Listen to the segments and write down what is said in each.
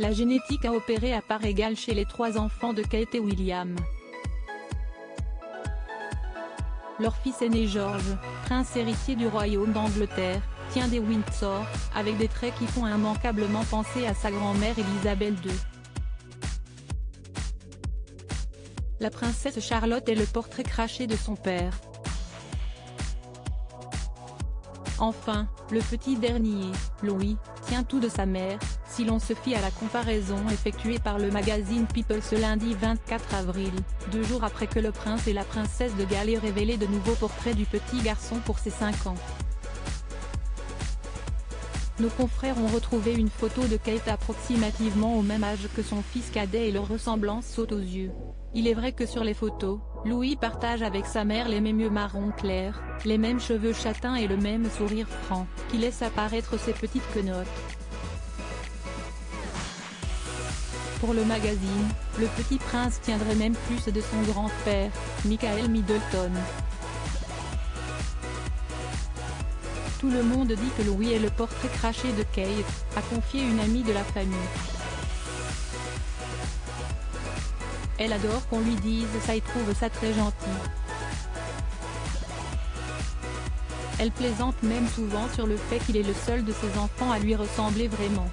La génétique a opéré à part égale chez les 3 enfants de Kate et William. Leur fils aîné George, prince héritier du royaume d'Angleterre, tient des Windsor, avec des traits qui font immanquablement penser à sa grand-mère Elisabeth II. La princesse Charlotte est le portrait craché de son père. Enfin, le petit dernier, Louis, tient tout de sa mère, si l'on se fie à la comparaison effectuée par le magazine People ce lundi 24 avril, 2 jours après que le prince et la princesse de Galles aient révélé de nouveaux portraits du petit garçon pour ses 5 ans. Nos confrères ont retrouvé une photo de Kate approximativement au même âge que son fils cadet et leur ressemblance saute aux yeux. Il est vrai que sur les photos, Louis partage avec sa mère les mêmes yeux marron clair, les mêmes cheveux châtains et le même sourire franc, qui laisse apparaître ses petites quenottes. Pour le magazine, le petit prince tiendrait même plus de son grand-père, Michael Middleton. Tout le monde dit que Louis est le portrait craché de Kate, a confié une amie de la famille. Elle adore qu'on lui dise ça et trouve ça très gentil. Elle plaisante même souvent sur le fait qu'il est le seul de ses enfants à lui ressembler vraiment.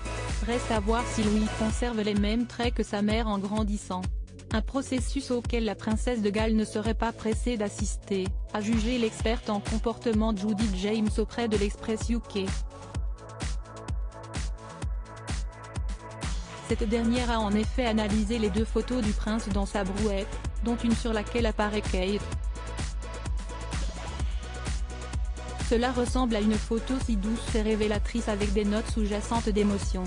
Reste à voir si Louis conserve les mêmes traits que sa mère en grandissant. Un processus auquel la princesse de Galles ne serait pas pressée d'assister, a jugé l'experte en comportement Judith James auprès de l'Express UK. Cette dernière a en effet analysé les 2 photos du prince dans sa brouette, dont une sur laquelle apparaît Kate. Cela ressemble à une photo si douce et révélatrice avec des notes sous-jacentes d'émotion.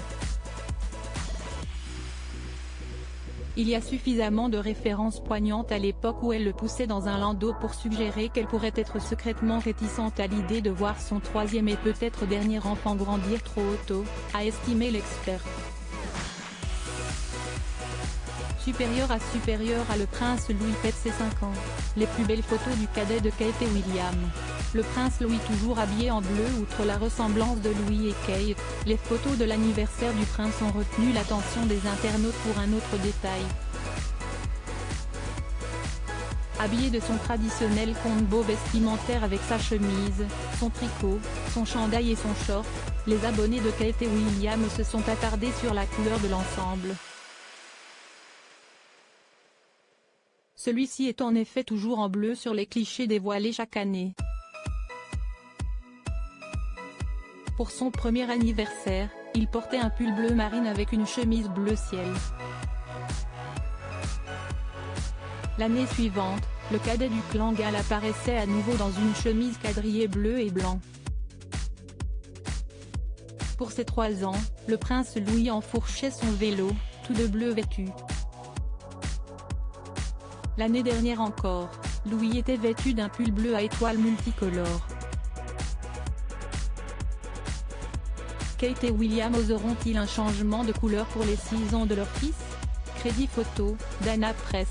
Il y a suffisamment de références poignantes à l'époque où elle le poussait dans un landau pour suggérer qu'elle pourrait être secrètement réticente à l'idée de voir son 3e et peut-être dernier enfant grandir trop tôt, a estimé l'expert. Supérieur à le prince Louis fête ses 5 ans. Les plus belles photos du cadet de Kate et William. Le prince Louis toujours habillé en bleu. Outre la ressemblance de Louis et Kate, les photos de l'anniversaire du prince ont retenu l'attention des internautes pour un autre détail. Habillé de son traditionnel combo vestimentaire avec sa chemise, son tricot, son chandail et son short, les abonnés de Kate et William se sont attardés sur la couleur de l'ensemble. Celui-ci est en effet toujours en bleu sur les clichés dévoilés chaque année. Pour son premier anniversaire, il portait un pull bleu marine avec une chemise bleu ciel. L'année suivante, le cadet du clan Galles apparaissait à nouveau dans une chemise quadrillée bleu et blanc. Pour ses 3 ans, le prince Louis enfourchait son vélo, tout de bleu vêtu. L'année dernière encore, Louis était vêtu d'un pull bleu à étoiles multicolores. Kate et William oseront-ils un changement de couleur pour les 6 ans de leur fils? Crédit photo, Dana Press.